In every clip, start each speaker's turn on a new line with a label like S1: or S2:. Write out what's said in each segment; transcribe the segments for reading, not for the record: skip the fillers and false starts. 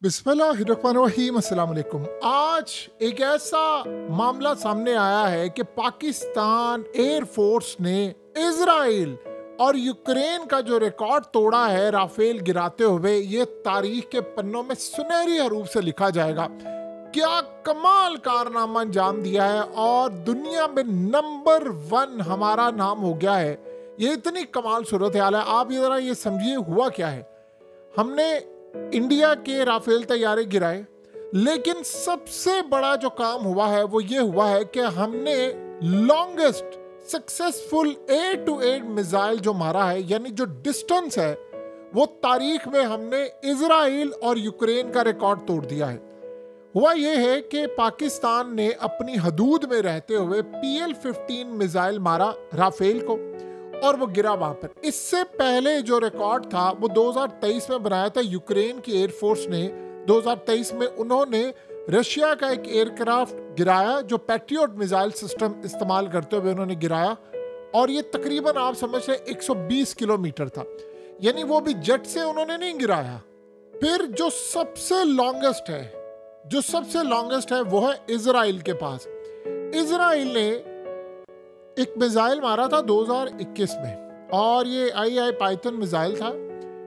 S1: बिस्मिल्लाहिर्रहमानिर्रहीम, अस्सलाम वालेकुम। आज एक ऐसा मामला सामने आया है कि पाकिस्तान एयरफोर्स ने इजराइल और यूक्रेन का जो रिकॉर्ड तोड़ा है राफेल गिराते हुए, ये तारीख के पन्नों में सुनहरी हरूफ से लिखा जाएगा। क्या कमाल कारनामा अंजाम दिया है और दुनिया में नंबर 1 हमारा नाम हो गया है। ये इतनी कमाल सूरत हाल है। आप जरा ये समझिए हुआ क्या है। हमने इंडिया के राफेल तैयारे गिराए, लेकिन सबसे बड़ा जो काम हुआ है वो ये हुआ है कि हमने लॉन्गेस्ट सक्सेसफुल A-to-A मिसाइल जो मारा है, यानी जो डिस्टेंस है वो तारीख में हमने इजराइल और यूक्रेन का रिकॉर्ड तोड़ दिया है। हुआ ये है कि पाकिस्तान ने अपनी हदूद में रहते हुए PL-15 मिसाइल मारा राफेल को और वो गिरा वहां पर। इससे पहले जो रिकॉर्ड था वो 2023 में बनाया था यूक्रेन की एयरफोर्स ने। 2023 में उन्होंने रशिया का एक एयरक्राफ्ट गिराया जो पैट्रियट मिसाइल सिस्टम इस्तेमाल करते हुए उन्होंने गिराया, और ये तकरीबन आप समझ रहे 120 किलोमीटर था, यानी वो भी जेट से उन्होंने नहीं गिराया। फिर जो सबसे लॉन्गेस्ट है वो है इजराइल के पास। इजराइल ने एक मिसाइल मारा था 2021 में, और ये आई पाइथन मिसाइल था।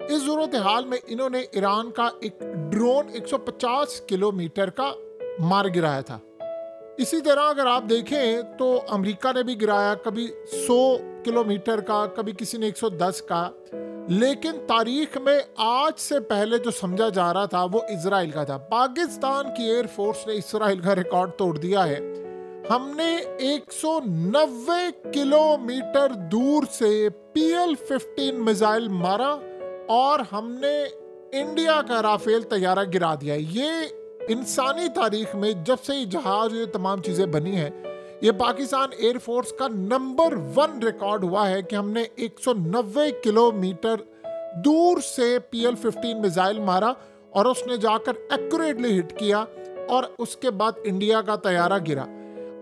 S1: इस सूरत हाल में इन्होंने ईरान का एक ड्रोन 150 किलोमीटर का मार गिराया था। इसी तरह अगर आप देखें तो अमेरिका ने भी गिराया, कभी 100 किलोमीटर का, कभी किसी ने 110 का। लेकिन तारीख में आज से पहले जो समझा जा रहा था वो इजराइल का था। पाकिस्तान की एयरफोर्स ने इजराइल का रिकॉर्ड तोड़ दिया है। हमने 190 किलोमीटर दूर से PL-15 मिसाइल मारा और हमने इंडिया का राफेल तैयारा गिरा दिया। ये इंसानी तारीख में जब से ये जहाज, ये तमाम चीजें बनी हैं, ये पाकिस्तान एयरफोर्स का नंबर 1 रिकॉर्ड हुआ है कि हमने 190 किलोमीटर दूर से PL-15 मिसाइल मारा और उसने जाकर एक्यूरेटली हिट किया और उसके बाद इंडिया का तैयारा गिरा।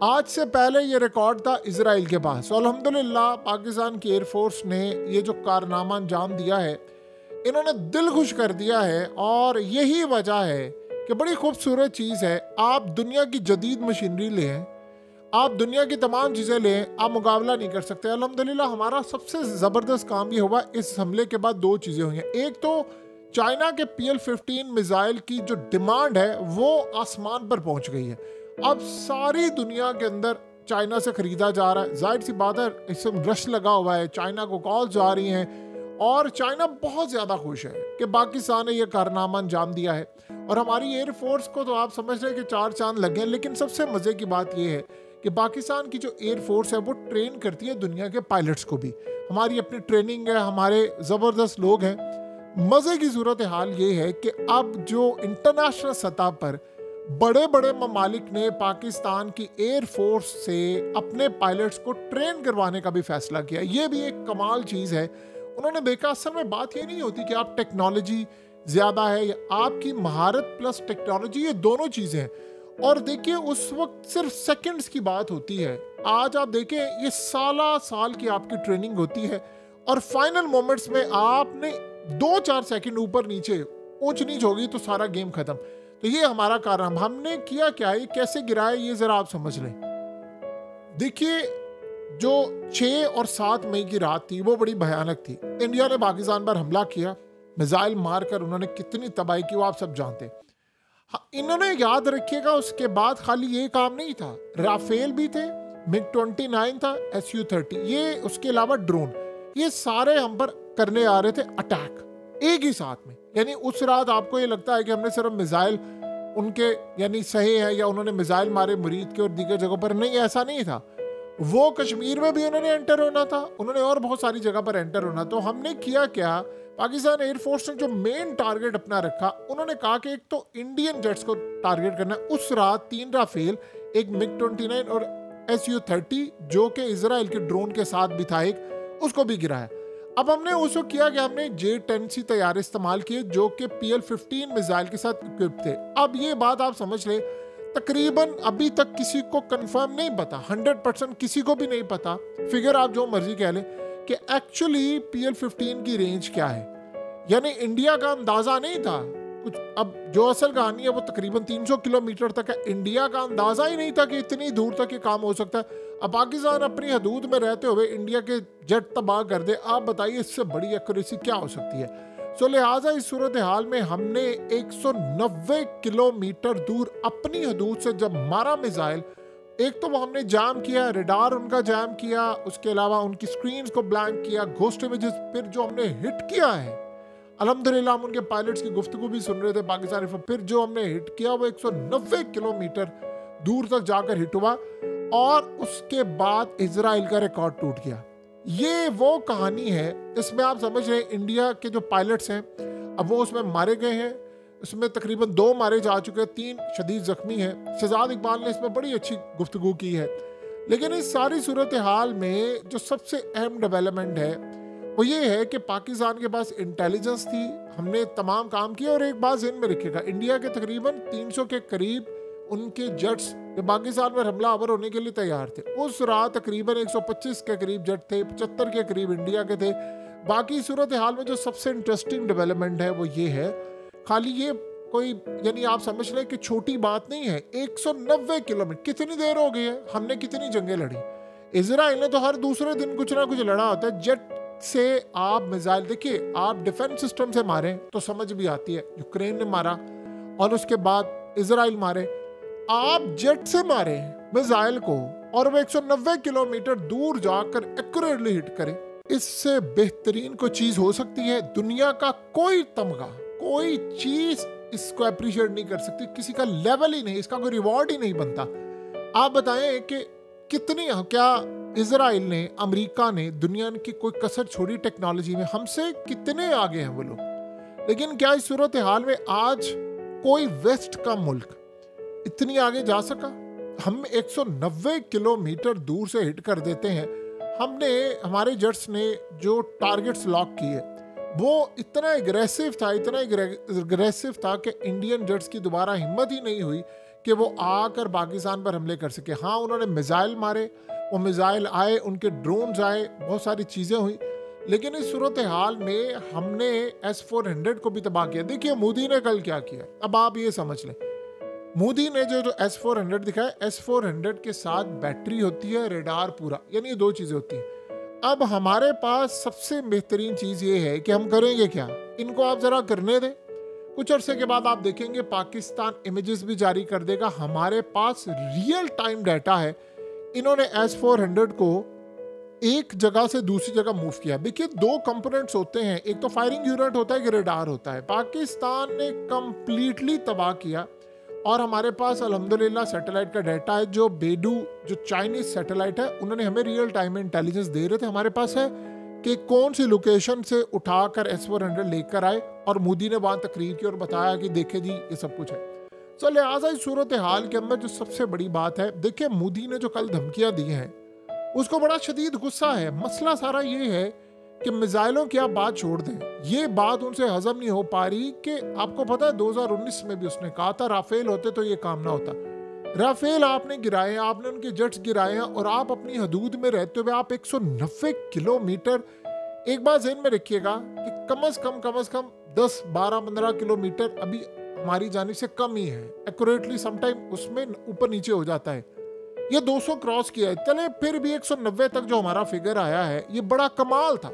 S1: आज से पहले ये रिकॉर्ड था इजराइल के पास। अल्हम्दुलिल्लाह पाकिस्तान की एयरफोर्स ने ये जो कारनामा अंजाम दिया है, इन्होंने दिल खुश कर दिया है। और यही वजह है कि बड़ी खूबसूरत चीज़ है, आप दुनिया की जदीद मशीनरी लें, आप दुनिया की तमाम चीज़ें लें, आप मुकाबला नहीं कर सकते। अल्हम्दुलिल्लाह हमारा सबसे ज़बरदस्त काम ये हुआ, इस हमले के बाद 2 चीज़ें हुई हैं। एक तो चाइना के PL-15 मिसाइल की जो डिमांड है वो आसमान पर पहुंच गई है। अब सारी दुनिया के अंदर चाइना से खरीदा जा रहा है। जाहिर सी बात है, इसमें रश लगा हुआ है, चाइना को कॉल्स आ रही हैं और चाइना बहुत ज़्यादा खुश है कि पाकिस्तान ने यह कारनामा अंजाम दिया है। और हमारी एयरफोर्स को तो आप समझ रहे हैं कि 4 चांद लगे हैं। लेकिन सबसे मज़े की बात यह है कि पाकिस्तान की जो एयरफोर्स है वो ट्रेन करती है दुनिया के पायलट्स को भी। हमारी अपनी ट्रेनिंग है, हमारे ज़बरदस्त लोग हैं। मज़े की सूरत हाल ये है कि अब जो इंटरनेशनल सतह पर बड़े बड़े ममालिक ने पाकिस्तान की एयरफोर्स से अपने पायलट्स को ट्रेन करवाने का भी फैसला किया। ये भी एक कमाल चीज़ है। उन्होंने देखा असल में बात ये नहीं होती कि आप टेक्नोलॉजी ज़्यादा है या आपकी महारत प्लस टेक्नोलॉजी, ये दोनों चीज़ें हैं। और देखिए उस वक्त सिर्फ सेकंड्स की बात होती है। आज आप देखें ये साल की आपकी ट्रेनिंग होती है और फाइनल मोमेंट्स में आपने 2-4 सेकंड ऊपर नीचे ऊंच नीच होगी तो सारा गेम खत्म। तो ये हमारा कारण हमने किया क्या, ये कैसे गिराया, ये जरा आप समझ लें। देखिए जो 6 और 7 मई की रात थी वो बड़ी भयानक थी। इंडिया ने पाकिस्तान पर हमला किया, मिसाइल मारकर उन्होंने कितनी तबाही की वो आप सब जानते हैं। हाँ, इन्होंने याद रखिएगा उसके बाद खाली ये काम नहीं था, राफेल भी थे, MiG-29 था, Su-30, ये उसके अलावा ड्रोन, ये सारे हम पर करने आ रहे थे अटैक एक ही साथ में। यानी उस रात आपको ये लगता है कि हमने सिर्फ मिसाइल उनके यानी सही है या उन्होंने मिसाइल मारे मुरीद के और दीगर जगहों पर, नहीं, ऐसा नहीं था। वो कश्मीर में भी उन्होंने एंटर होना था, उन्होंने और बहुत सारी जगह पर एंटर होना। तो हमने किया क्या, पाकिस्तान एयरफोर्स ने जो मेन टारगेट अपना रखा, उन्होंने कहा कि एक तो इंडियन जेट्स को टारगेट करना। उस रात 3 राफेल, एक MiG-29 और Su-30 जो कि इजराइल के ड्रोन के साथ भी था एक, उसको भी गिराया। अब हमने उसको किया कि हमने J-10C तैयारे इस्तेमाल किए जो कि PL-15 मिसाइल के साथ इक्विप्ड थे। अब ये बात आप समझ ले, तकरीबन अभी तक किसी को कंफर्म नहीं पता, 100% किसी को भी नहीं पता, फिगर आप जो मर्जी कह लें, कि एक्चुअली PL-15 की रेंज क्या है। यानी इंडिया का अंदाजा नहीं था कुछ। अब जो असल कहानी है वो तकरीबन 300 किलोमीटर तक है। इंडिया का अंदाजा ही नहीं था कि इतनी दूर तक ये काम हो सकता है। अब पाकिस्तान अपनी हदूद में रहते हुए इंडिया के जेट तबाह कर दे, आप बताइए इससे बड़ी एक्यूरेसी क्या हो सकती है। सो लिहाजा इस सूरत हाल में हमने 190 किलोमीटर दूर अपनी हदूद से जब मारा मिसाइल, एक तो वो हमने जाम किया, रडार उनका जाम किया, उसके अलावा उनकी स्क्रीन्स को ब्लैंक किया, घोस्ट इमेजेस, फिर जो हमने हिट किया है, अल्हम्दुलिल्लाह हम उनके पायलट्स की गुफ्तगू भी सुन रहे थे पाकिस्तानी, फिर जो हमने हिट किया वो 190 किलोमीटर दूर तक जाकर हिट हुआ और उसके बाद इजराइल का रिकॉर्ड टूट गया। ये वो कहानी है। इसमें आप समझ रहे हैं इंडिया के जो पायलट्स हैं अब वो उसमें मारे गए हैं। उसमें तकरीबन 2 मारे जा चुके हैं, 3 शदीद जख्मी हैं। शहजाद इकबाल ने इसमें बड़ी अच्छी गुफ्तगू की है। लेकिन इस सारी सूरत हाल में जो सबसे अहम डेवलपमेंट है वो ये है कि पाकिस्तान के पास इंटेलिजेंस थी, हमने तमाम काम किया। और एक बात ज़हन में रखिएगा, इंडिया के तकरीबन 300 के करीब उनके जेट्स जो पाकिस्तान में हमला आवर होने के लिए तैयार थे। उस रात तकरीबन 125 के करीब जेट थे, 75 के करीब इंडिया के थे। बाकी सूरत हाल में जो सबसे इंटरेस्टिंग डेवलपमेंट है वो ये है, खाली ये कोई यानी आप समझ लें कि छोटी बात नहीं है। 190 किलोमीटर कितनी देर हो गई है, हमने कितनी जंगें लड़ी। इजराइल ने तो हर दूसरे दिन कुछ ना कुछ लड़ा होता है। जेट से आप मिसाइल देखिए, आप डिफेंस सिस्टम से मारें तो समझ भी आती है, यूक्रेन ने मारा और उसके बाद इजराइल मारे। आप जेट से मारे मिसाइल को और वो 190 किलोमीटर दूर जाकर एक्यूरेटली हिट करे, इससे बेहतरीन कोई चीज हो सकती है? दुनिया का कोई तमगा, कोई चीज इसको अप्रिशिएट नहीं कर सकती, किसी का लेवल ही नहीं, इसका कोई रिवॉर्ड ही नहीं बनता। आप बताएं कि कितनी, क्या इजराइल ने, अमेरिका ने दुनिया की कोई कसर छोड़ी टेक्नोलॉजी में? हमसे कितने आगे हैं वो लोग। लेकिन क्या इस सूरत हाल में आज कोई वेस्ट का मुल्क इतनी आगे जा सका? हम 190 किलोमीटर दूर से हिट कर देते हैं। हमने, हमारे जेट्स ने जो टारगेट्स लॉक किए वो इतना एग्रेसिव था कि इंडियन जेट्स की दोबारा हिम्मत ही नहीं हुई कि वो आकर पाकिस्तान पर हमले कर सके। हाँ, उन्होंने मिसाइल मारे, वो मिसाइल आए, उनके ड्रोन्स आए, बहुत सारी चीज़ें हुई। लेकिन इस सूरत हाल में हमने S-400 को भी तबाह किया। देखिए मोदी ने कल क्या किया, अब आप ये समझ लें। मोदी ने जो S-400 दिखाया, S-400 के साथ बैटरी होती है, रडार पूरा, यानी ये 2 चीज़ें होती हैं। अब हमारे पास सबसे बेहतरीन चीज़ ये है कि हम करेंगे क्या, इनको आप ज़रा करने दें। कुछ अरसे के बाद आप देखेंगे पाकिस्तान इमेजेस भी जारी कर देगा। हमारे पास रियल टाइम डाटा है। इन्होंने S-400 को एक जगह से दूसरी जगह मूव किया। देखिए 2 कंपोनेंट्स होते हैं, एक तो फायरिंग यूनिट होता है, एक रडार होता है। पाकिस्तान ने कंप्लीटली तबाह किया और हमारे पास अल्हम्दुलिल्लाह सैटेलाइट का डाटा है। जो बेडू, जो चाइनीज सैटेलाइट है, उन्होंने हमें रियल टाइम में इंटेलिजेंस दे रहे थे। हमारे पास है कि कौन सी लोकेशन से उठाकर S-400 लेकर आए और मोदी ने वहां तकरीर की और बताया कि देखे जी ये सब कुछ है। तो लिहाजा इस सूरत हाल के अंदर जो सबसे बड़ी बात है, देखिए मोदी ने जो कल धमकियां दी हैं उसको बड़ा शदीद गुस्सा है। मसला सारा ये है कि मिसाइलों की आप बात छोड़ दें, ये बात उनसे हजम नहीं हो पा रही कि आपको पता है 2019 में भी उसने कहा था राफेल होते तो ये काम ना होता। राफेल आपने गिराए, आपने उनके जेट्स गिराए हैं और आप अपनी हदूद में रहते हुए आप 190 किलोमीटर, एक बात ज़हन में रखिएगा कि कम से कम 10, 12, 15 किलोमीटर अभी हमारी जानिब से कम ही है। एक्यूरेटली समटाइम उसमें ऊपर नीचे हो जाता है। ये 200 क्रॉस किया है, चले फिर भी 190 तक जो हमारा फिगर आया है ये बड़ा कमाल था।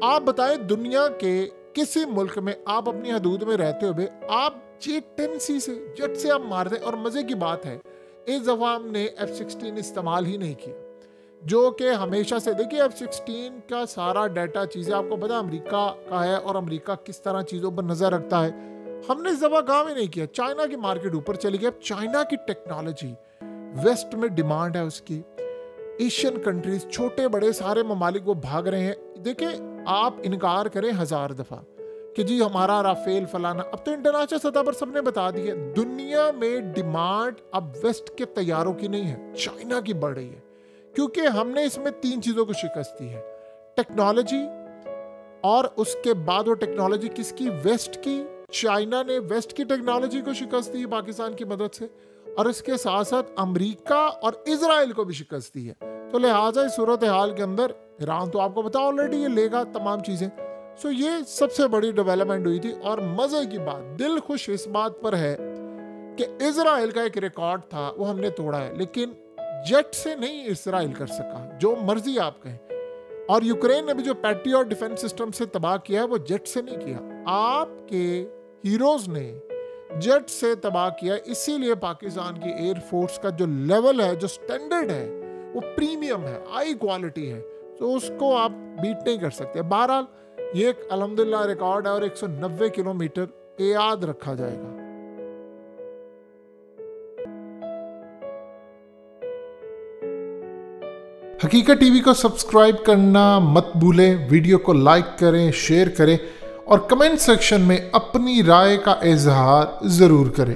S1: आप बताएं दुनिया के किसी मुल्क में आप अपनी हदूद में रहते हुए आप J-10C से, जेट से आप मार दें। और मजे की बात है इस दफा हमने F-16 इस्तेमाल ही नहीं किया, जो कि हमेशा से, देखिए F-16 का सारा डाटा चीज़ें आपको पता अमेरिका का है और अमेरिका किस तरह चीज़ों पर नज़र रखता है। हमने इस दफा काम ही नहीं किया। चाइना की मार्केट ऊपर चली गई। अब चाइना की टेक्नोलॉजी वेस्ट में डिमांड है उसकी। एशियन कंट्रीज, छोटे बड़े सारे ममालिक वो भाग रहे हैं। देखिए आप इनकार करें 1000 दफ़ा कि जी हमारा राफेल फलाना, अब तो इंटरनेशनल सतह पर सबने बता दिया दुनिया में डिमांड अब वेस्ट के तैयारों की नहीं है, चाइना की बढ़ रही है। क्योंकि हमने इसमें 3 चीज़ों को शिकस्त दी है, टेक्नोलॉजी, और उसके बाद वो टेक्नोलॉजी किसकी, वेस्ट की। चाइना ने वेस्ट की टेक्नोलॉजी को शिकस्त दी पाकिस्तान की मदद से, और इसके साथ साथ अमेरिका और इजराइल को भी शिकस्त दी है। तो लिहाजा इस सूरत हाल के अंदर ईरान तो आपको पता ऑलरेडी ये लेगा तमाम चीज़ें। सो ये सबसे बड़ी डेवलपमेंट हुई थी। और मजे की बात, दिल खुश इस बात पर है कि इजराइल का एक रिकॉर्ड था वो हमने तोड़ा है, लेकिन जेट से नहीं इजराइल कर सका, जो मर्जी आप कहें। और यूक्रेन ने भी जो पैट्रियट डिफेंस सिस्टम से तबाह किया है वो जेट से नहीं किया, आपके हीरोज ने जेट से तबाह किया। इसीलिए पाकिस्तान की एयरफोर्स का जो लेवल है, जो स्टैंडर्ड है, वो प्रीमियम है, हाई क्वालिटी है, तो उसको आप बीट नहीं कर सकते। बहरहाल ये एक अल्हम्दुलिल्लाह रिकॉर्ड है और 190 किलोमीटर याद रखा जाएगा। हकीकत टीवी को सब्सक्राइब करना मत भूलें, वीडियो को लाइक करें, शेयर करें और कमेंट सेक्शन में अपनी राय का इजहार ज़रूर करें।